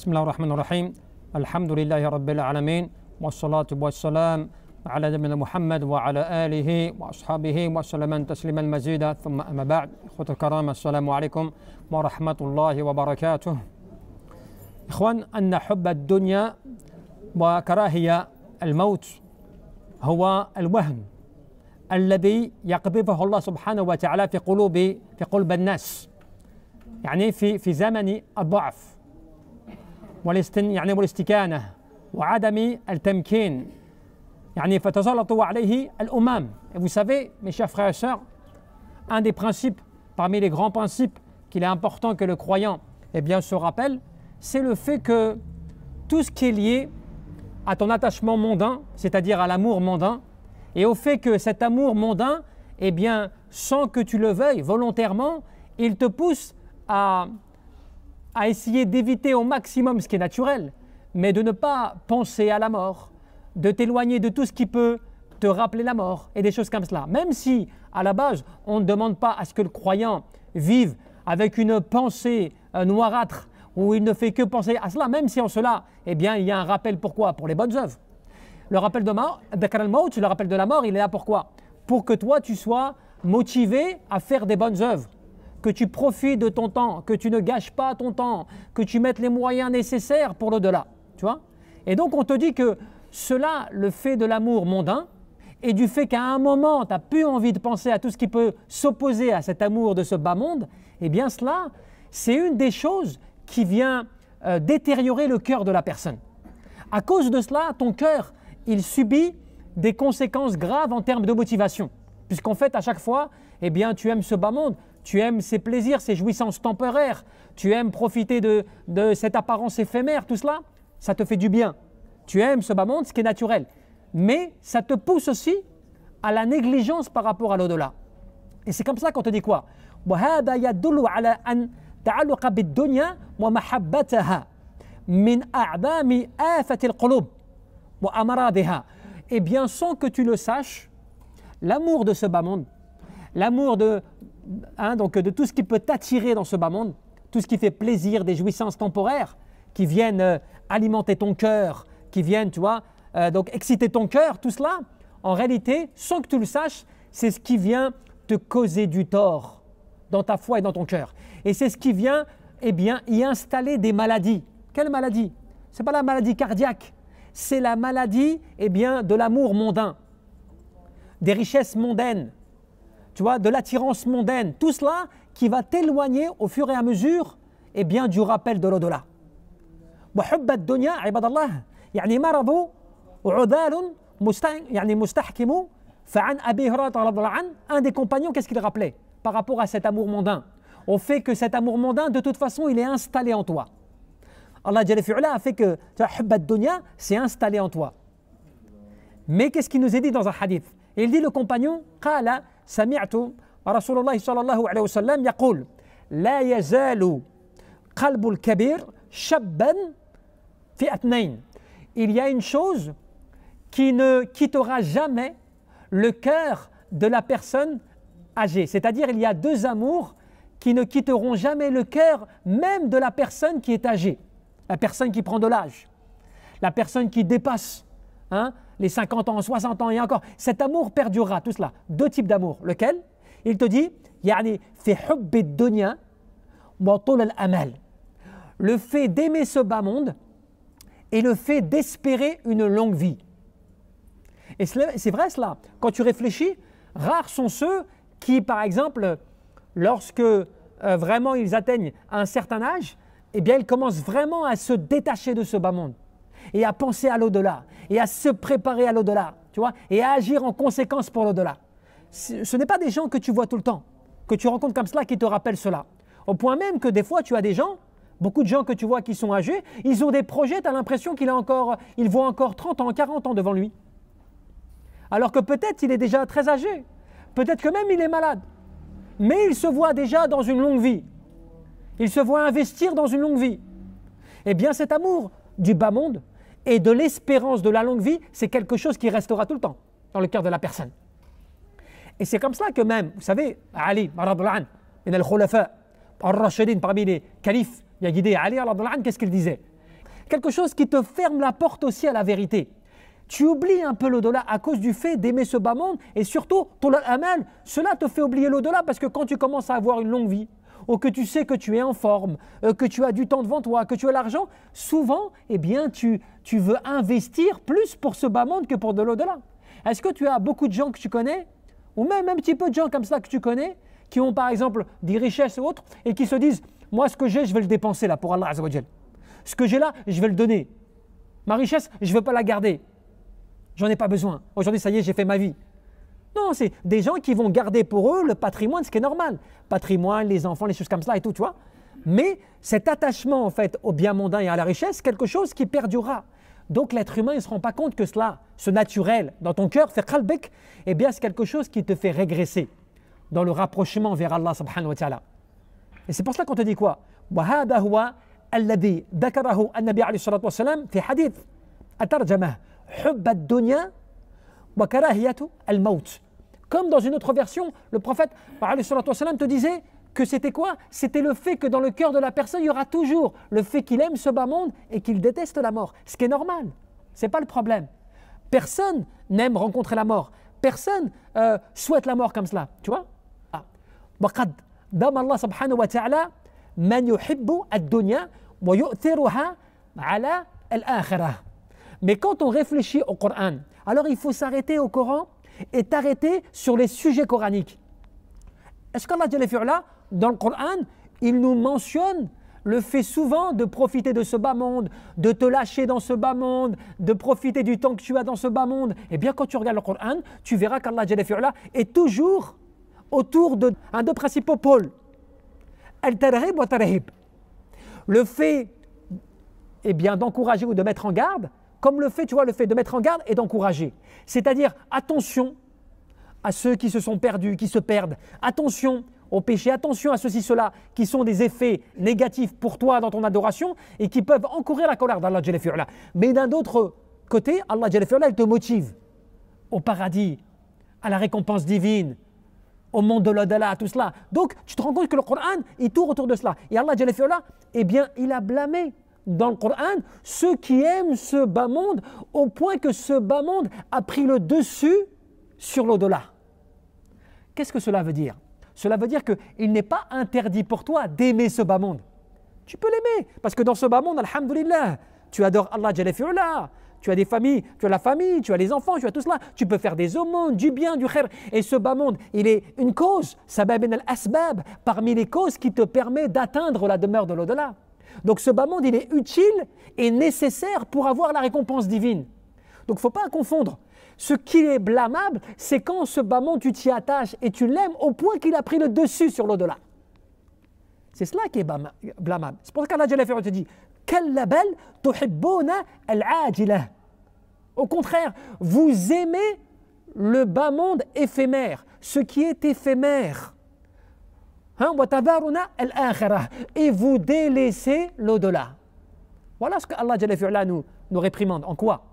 بسم الله الرحمن الرحيم. الحمد لله رب العالمين والصلاة والسلام على نبينا محمد وعلى آله وأصحابه وسلم تسليما مزيدا ثم أما بعد. إخوة الكرام، السلام عليكم ورحمة الله وبركاته. إخوان، أن حب الدنيا وكراهية الموت هو الوهم الذي يقذفه الله سبحانه وتعالى في قلوب الناس، يعني في زمن الضعف والاستكانة وعدم التمكين، يعني فتسلطوا عليه الأمم. Et vous savez, mes chers frères et sœurs, un des principes, parmi les grands principes qu'il est important que le croyant se rappelle, c'est le fait que tout ce qui est lié à ton attachement mondain, c'est-à-dire à l'amour mondain, et au fait que cet amour mondain, sans que tu le veuilles volontairement, il te pousse à essayer d'éviter au maximum ce qui est naturel, mais de ne pas penser à la mort, de t'éloigner de tout ce qui peut te rappeler la mort et des choses comme cela. Même si, à la base, on ne demande pas à ce que le croyant vive avec une pensée noirâtre, où il ne fait que penser à cela, même si en cela, il y a un rappel. Pourquoi? Pour les bonnes œuvres. Le rappel de mort, le rappel de la mort, il est là pourquoi? Pour que toi, tu sois motivé à faire des bonnes œuvres, que tu profites de ton temps, que tu ne gâches pas ton temps, que tu mettes les moyens nécessaires pour l'au-delà. Tu vois? Et donc, on te dit que cela, le fait de l'amour mondain, et du fait qu'à un moment, tu n'as plus envie de penser à tout ce qui peut s'opposer à cet amour de ce bas monde, cela, c'est une des choses qui vient détériorer le cœur de la personne. À cause de cela, ton cœur, il subit des conséquences graves en termes de motivation. Puisqu'en fait, à chaque fois, tu aimes ce bas monde, tu aimes ses plaisirs, ses jouissances temporaires, tu aimes profiter de cette apparence éphémère, tout cela, ça te fait du bien. Tu aimes ce bas monde, ce qui est naturel. Mais ça te pousse aussi à la négligence par rapport à l'au-delà. Et c'est comme ça qu'on te dit quoi? وهذا يدل على أن تعلق بالدنيا ومحبتها من أعظم آفة القلوب وأمراضها. Sans que tu le saches, l'amour de ce bas monde, l'amour de tout ce qui peut t'attirer dans ce bas monde, tout ce qui fait plaisir, des jouissances temporaires qui viennent alimenter ton cœur, qui viennent, exciter ton cœur, tout cela, en réalité, sans que tu le saches, c'est ce qui vient te causer du tort dans ta foi et dans ton cœur. Et c'est ce qui vient, y installer des maladies. Quelle maladie? Ce n'est pas la maladie cardiaque, c'est la maladie, de l'amour mondain, des richesses mondaines, de l'attirance mondaine, tout cela qui va t'éloigner au fur et à mesure, du rappel de l'au-delà. وحب الدنيا عباد الله يعني مرض عذال مستحكم فعن أبي هريرة رضي الله عنه. Un des compagnons, qu'est-ce qu'il rappelait par rapport à cet amour mondain? Au fait que cet amour mondain, de toute façon, il est installé en toi. Allah Jalla fi'ala a fait que حب الدنيا, c'est installé en toi. Mais qu'est-ce qu'il nous est dit dans un hadith? Il dit le compagnon, قال سمعت رسول الله صلى الله عليه وسلم يقول لا يزال قلب الكبير شابا في اثنين. Il y a une chose qui ne quittera jamais le cœur de la personne âgée. C'est-à-dire, il y a deux amours qui ne quitteront jamais le cœur même de la personne qui est âgée. La personne qui prend de l'âge, la personne qui dépasse les 50 ans, 60 ans et encore. Cet amour perdurera, tout cela. Deux types d'amour. Lequel? Il te dit, يعني في حب الدنيا وطول الأمل. Le fait d'aimer ce bas monde et le fait d'espérer une longue vie. Et c'est vrai cela. Quand tu réfléchis, rares sont ceux qui, par exemple, lorsque vraiment ils atteignent un certain âge, ils commencent vraiment à se détacher de ce bas monde et à penser à l'au-delà et à se préparer à l'au-delà, et à agir en conséquence pour l'au-delà. Ce n'est pas des gens que tu vois tout le temps, que tu rencontres comme cela qui te rappellent cela. Au point même que des fois tu as des gens, beaucoup de gens que tu vois qui sont âgés, ils ont des projets, tu as l'impression qu'il voit encore 30 ans, 40 ans devant lui. Alors que peut-être il est déjà très âgé, peut-être que même il est malade, mais il se voit déjà dans une longue vie. Il se voit investir dans une longue vie. Cet amour du bas monde et de l'espérance de la longue vie, c'est quelque chose qui restera tout le temps dans le cœur de la personne. Et c'est comme cela que même, vous savez, Ali, min al-khulafa, al-rashidin, parmi les califes, il a guidé Ali, qu'est-ce qu'il disait? quelque chose qui te ferme la porte aussi à la vérité. Tu oublies un peu l'au-delà à cause du fait d'aimer ce bas monde et surtout, amal, cela te fait oublier l'au-delà parce que quand tu commences à avoir une longue vie, ou que tu sais que tu es en forme, que tu as du temps devant toi, que tu as l'argent, souvent, eh bien, tu veux investir plus pour ce bas monde que pour de l'au-delà. Est-ce que tu as beaucoup de gens que tu connais, ou même un petit peu de gens comme ça que tu connais, qui ont par exemple des richesses ou autres, et qui se disent, moi ce que j'ai, je vais le dépenser là pour Allah Azza wa Jal. Ce que j'ai là, je vais le donner. Ma richesse, je ne veux pas la garder. J'en ai pas besoin. Aujourd'hui, ça y est, j'ai fait ma vie. Non, c'est des gens qui vont garder pour eux le patrimoine, ce qui est normal. Patrimoine, les enfants, les choses comme ça et tout, tu vois. Mais cet attachement, en fait, au bien mondain et à la richesse, quelque chose qui perdurera. Donc, l'être humain, il ne se rend pas compte que cela, ce naturel, dans ton cœur, fait qalbek, eh bien, c'est quelque chose qui te fait régresser dans le rapprochement vers Allah subhanahu wa ta'ala. Et c'est pour cela qu'on te dit quoi? وَهَذَا هُوَ الَّذِي ذَكَرَهُ النَّبِي عَلَيْهِ الصَّلَاةُ وَالسَّلَامُ في حديث أترجمه حب الدنيا وكراهية الموت. Comme dans une autre version, le prophète te disait que c'était quoi? C'était le fait que dans le cœur de la personne, il y aura toujours le fait qu'il aime ce bas monde et qu'il déteste la mort. Ce qui est normal, ce n'est pas le problème. Personne n'aime rencontrer la mort. Personne souhaite la mort comme cela, tu vois. وَقَدْ دَمَ اللَّهُ سُبْحَانَهُ وَتَعَالَى مَنْ يُحِبُّ الدُّنْيَا وَيُؤْثِرُهَا عَلَى الْآخِرَةِ. Mais quand on réfléchit au Coran, alors il faut s'arrêter au Coran et t'arrêter sur les sujets coraniques. Est-ce qu'Allah Jalla fi'ala, dans le Coran, il nous mentionne le fait souvent de profiter de ce bas monde, de te lâcher dans ce bas monde, de profiter du temps que tu as dans ce bas monde? Eh bien, quand tu regardes le Coran, tu verras qu'Allah Jalla fi'ala est toujours autour de deux principaux pôles. Al-tarhib wa tarhib. Le fait, eh bien, d'encourager ou de mettre en garde, comme le fait, tu vois, le fait de mettre en garde et d'encourager. C'est-à-dire, attention à ceux qui se sont perdus, qui se perdent. Attention aux péchés, attention à ceci, cela, qui sont des effets négatifs pour toi dans ton adoration et qui peuvent encourir la colère d'Allah Jalla fi'ala. Mais d'un autre côté, Allah Jalla fi'ala, il te motive au paradis, à la récompense divine, au monde de l'au-delà, tout cela. Donc, tu te rends compte que le Coran, il tourne autour de cela. Et Allah Jalla fi'ala, eh bien, il a blâmé dans le Coran ceux qui aiment ce bas monde au point que ce bas monde a pris le dessus sur l'au-delà. Qu'est-ce que cela veut dire? Cela veut dire qu'il n'est pas interdit pour toi d'aimer ce bas monde. Tu peux l'aimer parce que dans ce bas monde, alhamdoulilah, tu adores Allah Jalla fi'ala, tu as des familles, tu as la famille, tu as les enfants, tu as tout cela, tu peux faire des aumônes, du bien, du khair. Et ce bas monde, il est une cause, sabab al-asbab, parmi les causes qui te permet d'atteindre la demeure de l'au-delà. Donc ce bas monde, il est utile et nécessaire pour avoir la récompense divine. Donc il ne faut pas confondre. Ce qui est blâmable, c'est quand ce bas monde, tu t'y attaches et tu l'aimes au point qu'il a pris le dessus sur l'au-delà. C'est cela qui est blâmable. C'est pour ça qu'Allah Jalla fi'ala te dit « Kalla bal tuhibbuna al-ajilah » Au contraire, vous aimez le bas monde éphémère, ce qui est éphémère. Et vous délaissez l'au-delà. Voilà ce que Allah Jalla fi'ala nous réprimande. En quoi?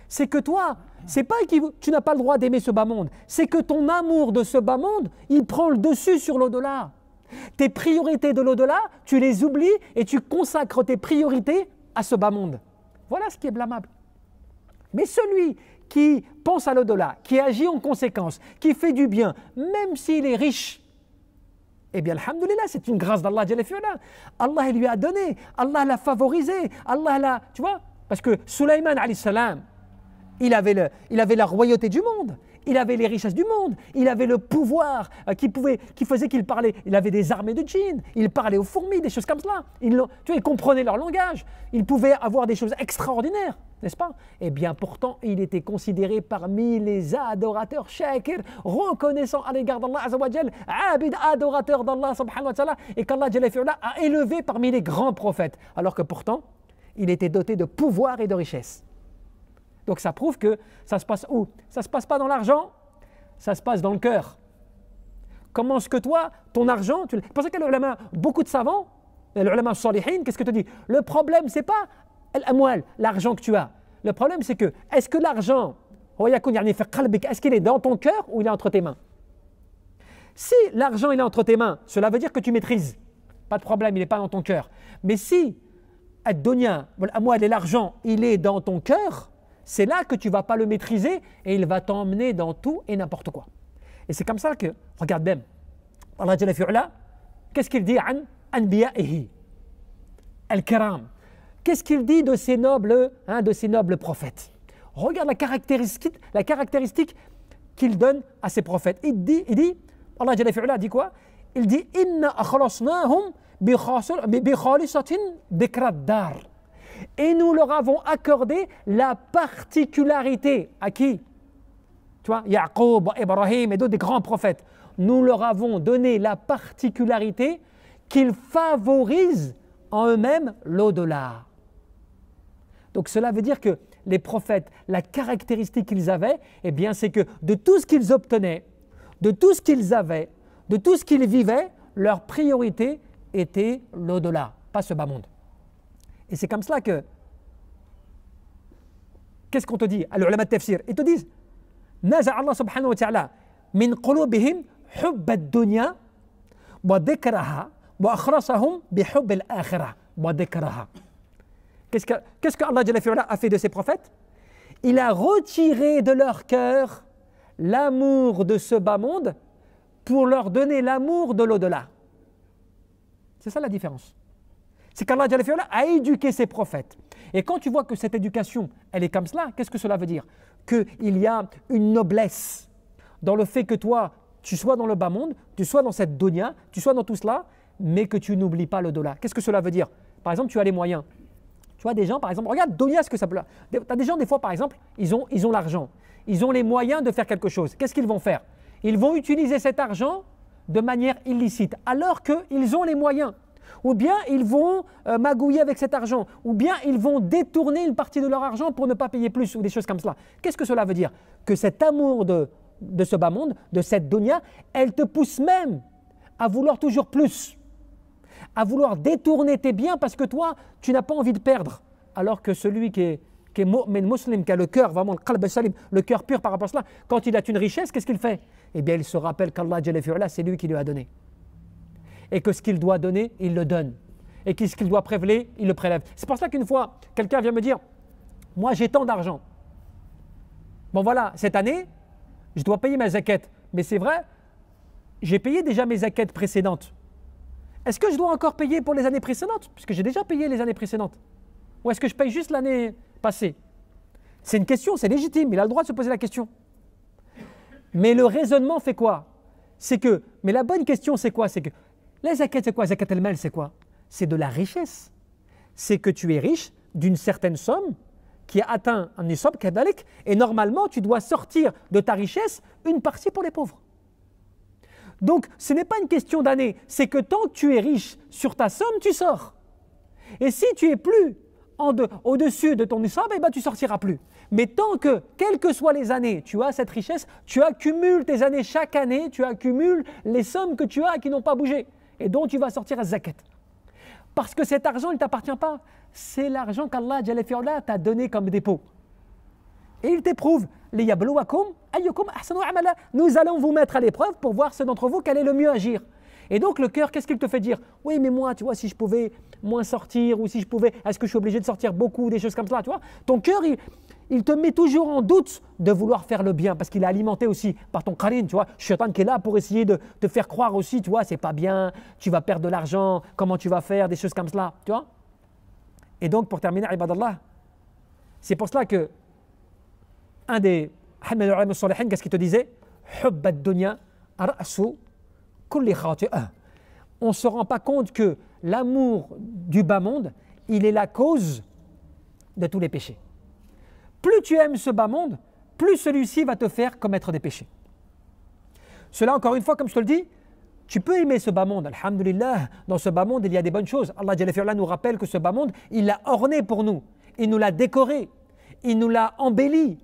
C'est que toi, c'est pas que tu n'as pas le droit d'aimer ce bas monde, c'est que ton amour de ce bas monde, il prend le dessus sur l'au-delà. Tes priorités de l'au-delà, tu les oublies et tu consacres tes priorités à ce bas monde. Voilà ce qui est blâmable. Mais celui qui pense à l'au-delà, qui agit en conséquence, qui fait du bien, même s'il est riche, eh bien, alhamdoulilah, c'est une grâce d'Allah Jalla fi'ala. Allah lui a donné, Allah l'a favorisé, Allah l'a, tu vois, parce que Sulaiman alayhi salam, il avait la royauté du monde, il avait les richesses du monde, il avait le pouvoir qui faisait qu'il parlait, il avait des armées de djinns, il parlait aux fourmis, des choses comme cela, tu vois, il comprenait leur langage, il pouvait avoir des choses extraordinaires, n'est-ce pas? Eh bien pourtant, il était considéré parmi les adorateurs shakir, reconnaissants à l'égard d'Allah Azza wa Jal, abid, adorateur d'Allah subhanahu wa ta'ala, et qu'Allah Jalla fi'ala a élevé parmi les grands prophètes, alors que pourtant, il était doté de pouvoir et de richesse. Donc ça prouve que ça se passe où? Ça ne se passe pas dans l'argent, ça se passe dans le cœur. Comment est-ce que toi, ton argent, c'est pour ça que beaucoup de savants, les ulama salihin, qu'est-ce que tu dis? Le problème, ce n'est pas l'argent que tu as. Le problème, c'est que, est-ce que l'argent, est-ce qu'il est dans ton cœur ou il est entre tes mains? Si l'argent il est entre tes mains, cela veut dire que tu maîtrises. Pas de problème, il n'est pas dans ton cœur. Mais si ad-dunya wal amwal et l'argent, il est dans ton cœur, c'est là que tu ne vas pas le maîtriser et il va t'emmener dans tout et n'importe quoi. Et c'est comme ça que, regarde bien, Allah Jalla fi'ala, qu'est-ce qu'il dit an anbiya'ihi al-kiram? Qu'est-ce qu'il dit de ces nobles prophètes? Regarde la caractéristique qu'il donne à ces prophètes. Il dit Allah Jalla fi'ala dit quoi? Il dit inna akhlasnahum bi khalisatin dhikrad dar. Et nous leur avons accordé la particularité. À qui? Tu vois, Yaqub, Ibrahim et d'autres des grands prophètes. Nous leur avons donné la particularité qu'ils favorisent en eux-mêmes l'au-delà. Donc cela veut dire que les prophètes, la caractéristique qu'ils avaient, eh bien c'est que de tout ce qu'ils obtenaient, de tout ce qu'ils avaient, de tout ce qu'ils vivaient, leur priorité était l'au-delà, pas ce bas monde. Et c'est comme cela que, qu'est-ce qu'on te dit? Alors, ulama tafsir, ils te disent, Naza Allah subhanahu wa ta'ala, min qulubihim hubb ad-dunya wa dhikraha wa akhrasahum bi hubb al-akhirah wa dhikraha. Qu'est-ce que Allah Jalla fi'ala a fait de ses prophètes? Il a retiré de leur cœur l'amour de ce bas monde pour leur donner l'amour de l'au-delà. C'est ça la différence. C'est qu'Allah Jalla fi'ala a éduqué ses prophètes. Et quand tu vois que cette éducation, elle est comme cela, qu'est-ce que cela veut dire? Qu'il y a une noblesse dans le fait que toi, tu sois dans le bas monde, tu sois dans cette dunya, tu sois dans tout cela, mais que tu n'oublies pas l'au-delà. Qu'est-ce que cela veut dire? Par exemple, tu as les moyens. Tu vois des gens, par exemple, regarde dunya, ce que ça peut... Tu as des gens, des fois, par exemple, ils ont l'argent. Ils ont les moyens de faire quelque chose. Qu'est-ce qu'ils vont faire? Ils vont utiliser cet argent de manière illicite, alors qu'ils ont les moyens. Ou bien ils vont magouiller avec cet argent, ou bien ils vont détourner une partie de leur argent pour ne pas payer plus, ou des choses comme cela. Qu'est-ce que cela veut dire? Que cet amour de ce bas monde, de cette dunya, elle te pousse même à vouloir toujours plus, à vouloir détourner tes biens parce que toi, tu n'as pas envie de perdre. Alors que celui qui est musulman, qui a le cœur, vraiment le qalb salim, le cœur pur par rapport à cela, quand il a une richesse, qu'est-ce qu'il fait? Eh bien, il se rappelle qu'Allah Jalla fi'ala, c'est lui qui lui a donné. Et que ce qu'il doit donner, il le donne. Et que ce qu'il doit prélever, il le prélève. C'est pour ça qu'une fois, quelqu'un vient me dire, moi j'ai tant d'argent. Bon voilà, cette année, je dois payer ma zakat. Mais c'est vrai, j'ai payé déjà mes zakats précédentes. Est-ce que je dois encore payer pour les années précédentes? Puisque j'ai déjà payé les années précédentes. Ou est-ce que je paye juste l'année passée? C'est une question, c'est légitime, il a le droit de se poser la question. Mais le raisonnement fait quoi? Mais la bonne question c'est quoi? C'est que les zakat, c'est quoi? Zakat al-mal, c'est quoi? C'est de la richesse. C'est que tu es riche d'une certaine somme qui a atteint un nisab kadalik, et normalement, tu dois sortir de ta richesse une partie pour les pauvres. Donc, ce n'est pas une question d'année, c'est que tant que tu es riche sur ta somme, tu sors. Et si tu es plus au-dessus de ton nisab, eh ben, tu ne sortiras plus. Mais tant que, quelles que soient les années, tu as cette richesse, tu accumules tes années chaque année, tu accumules les sommes que tu as qui n'ont pas bougé et dont tu vas sortir à zakat. Parce que cet argent, il ne t'appartient pas. C'est l'argent qu'Allah Jalla fi'ala t'a donné comme dépôt. Et il t'éprouve. Nous allons vous mettre à l'épreuve pour voir ceux d'entre vous quel est le mieux agir. Et donc le cœur, qu'est-ce qu'il te fait dire? Oui, mais moi, tu vois, si je pouvais moins sortir, ou si je pouvais, est-ce que je suis obligé de sortir beaucoup, des choses comme ça, tu vois? Ton cœur, il te met toujours en doute de vouloir faire le bien, parce qu'il est alimenté aussi par ton qarin, tu vois. Shaitan qui est là pour essayer de te faire croire aussi, tu vois, c'est pas bien, tu vas perdre de l'argent, comment tu vas faire, des choses comme cela, tu vois. Et donc, pour terminer, ibadallah, c'est pour cela que un des qu'est-ce qu'il te disait? Hubb ad-dunya ra'su kulli khati'ah. On ne se rend pas compte que l'amour du bas monde, il est la cause de tous les péchés. Plus tu aimes ce bas monde, plus celui-ci va te faire commettre des péchés. Cela, encore une fois, comme je te le dis, tu peux aimer ce bas monde. Alhamdulillah, dans ce bas monde, il y a des bonnes choses. Allah Jalla fi'ala nous rappelle que ce bas monde, il l'a orné pour nous. Il nous l'a décoré. Il nous l'a embelli.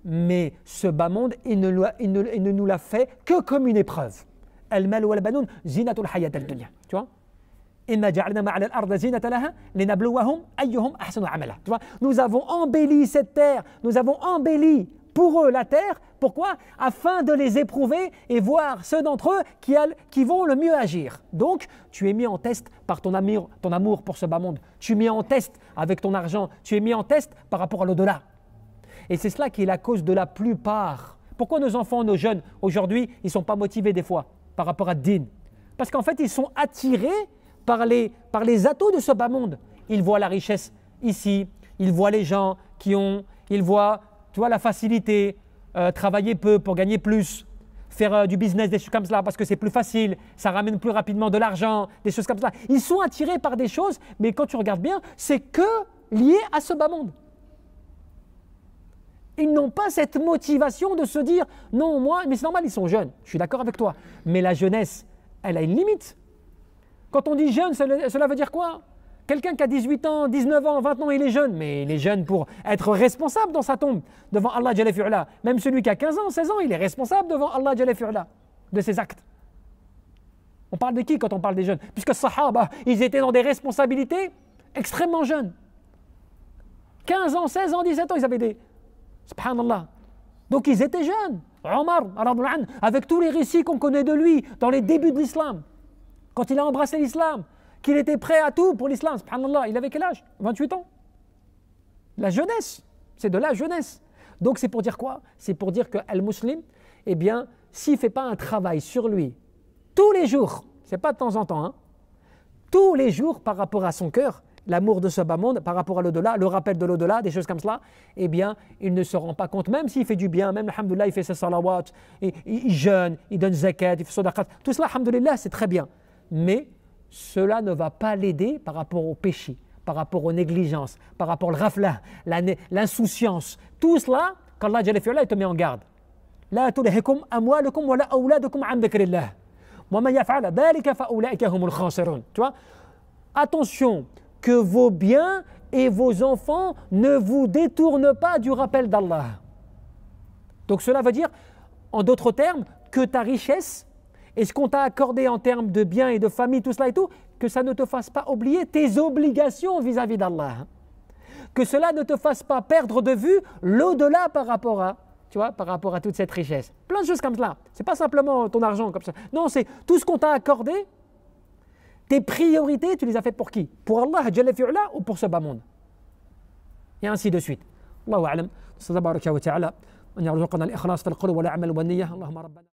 Mais ce bas monde, il ne nous l'a fait que comme une épreuve. Al-mal wal banoun zinatul hayat al-dunya. Tu vois? Inna ja'alna ma'al al-ard zinatan laha linabluwahum ayyuhum ahsanu amala. Tu vois? Nous avons embelli cette terre, nous avons embelli pour eux la terre. Pourquoi? Afin de les éprouver et voir ceux d'entre eux qui vont le mieux agir. Donc, tu es mis en test par ton amour pour ce bas monde. Tu es mis en test avec ton argent. Tu es mis en test par rapport à l'au-delà. Et c'est cela qui est la cause de la plupart. Pourquoi nos enfants, nos jeunes, aujourd'hui, ils ne sont pas motivés des fois par rapport à din? Parce qu'en fait, ils sont attirés par les atouts de ce bas monde. Ils voient la richesse ici, ils voient les gens ils voient, tu vois, la facilité, travailler peu pour gagner plus, faire du business, des choses comme cela, parce que c'est plus facile, ça ramène plus rapidement de l'argent, des choses comme ça. Ils sont attirés par des choses, mais quand tu regardes bien, c'est que lié à ce bas monde. Ils n'ont pas cette motivation de se dire « Non, moi, mais c'est normal, ils sont jeunes, je suis d'accord avec toi. » Mais la jeunesse, elle a une limite. Quand on dit jeune, cela veut dire quoi? Quelqu'un qui a 18 ans, 19 ans, 20 ans, il est jeune. Mais il est jeune pour être responsable dans sa tombe devant Allah Jalla fi'ula. Même celui qui a 15 ans, 16 ans, il est responsable devant Allah Jalla fi'ula de ses actes. On parle de qui quand on parle des jeunes? Puisque les Sahaba, ils étaient dans des responsabilités extrêmement jeunes. 15 ans, 16 ans, 17 ans, ils avaient des... Subhanallah. Donc ils étaient jeunes. Omar, avec tous les récits qu'on connaît de lui dans les débuts de l'islam, quand il a embrassé l'islam, qu'il était prêt à tout pour l'islam, subhanallah, il avait quel âge? 28 ans. La jeunesse, c'est de la jeunesse. Donc c'est pour dire quoi? C'est pour dire que al-muslim, eh bien, s'il ne fait pas un travail sur lui, tous les jours, c'est pas de temps en temps, hein, tous les jours par rapport à son cœur, l'amour de ce bas monde, par rapport à l'au-delà, le rappel de l'au-delà, des choses comme cela, eh bien, il ne se rend pas compte, même s'il fait du bien, même, alhamdoulilah, il fait ses salawat, il jeûne, il donne zakat, il fait sadaqat, tout cela, alhamdoulilah, c'est très bien. Mais cela ne va pas l'aider par rapport au péché, par rapport aux négligences, par rapport au rafla, l'insouciance. Tout cela, qu'Allah Jalla fi'ala, il te met en garde. La tulhikum amwalukum wa la awladukum an dhikrillah. Wa man yaf'ala dhalika fa ulaika humul khasirun. Tu vois? Attention, que vos biens et vos enfants ne vous détournent pas du rappel d'Allah. Donc cela veut dire, en d'autres termes, que ta richesse et ce qu'on t'a accordé en termes de biens et de famille, tout cela et tout, que ça ne te fasse pas oublier tes obligations vis-à-vis d'Allah. Que cela ne te fasse pas perdre de vue l'au-delà par rapport à, tu vois, par rapport à toute cette richesse. Plein de choses comme cela. C'est pas simplement ton argent comme ça. Non, c'est tout ce qu'on t'a accordé. Tes priorités, tu les as faites pour qui? Pour Allah Jalla fi'ula ou pour ce bas monde? Et ainsi de suite. Allahu a'lam. Tabaraka wa ta'ala. أن يرزقنا الإخلاص في القول والعمل والنية اللهم ربنا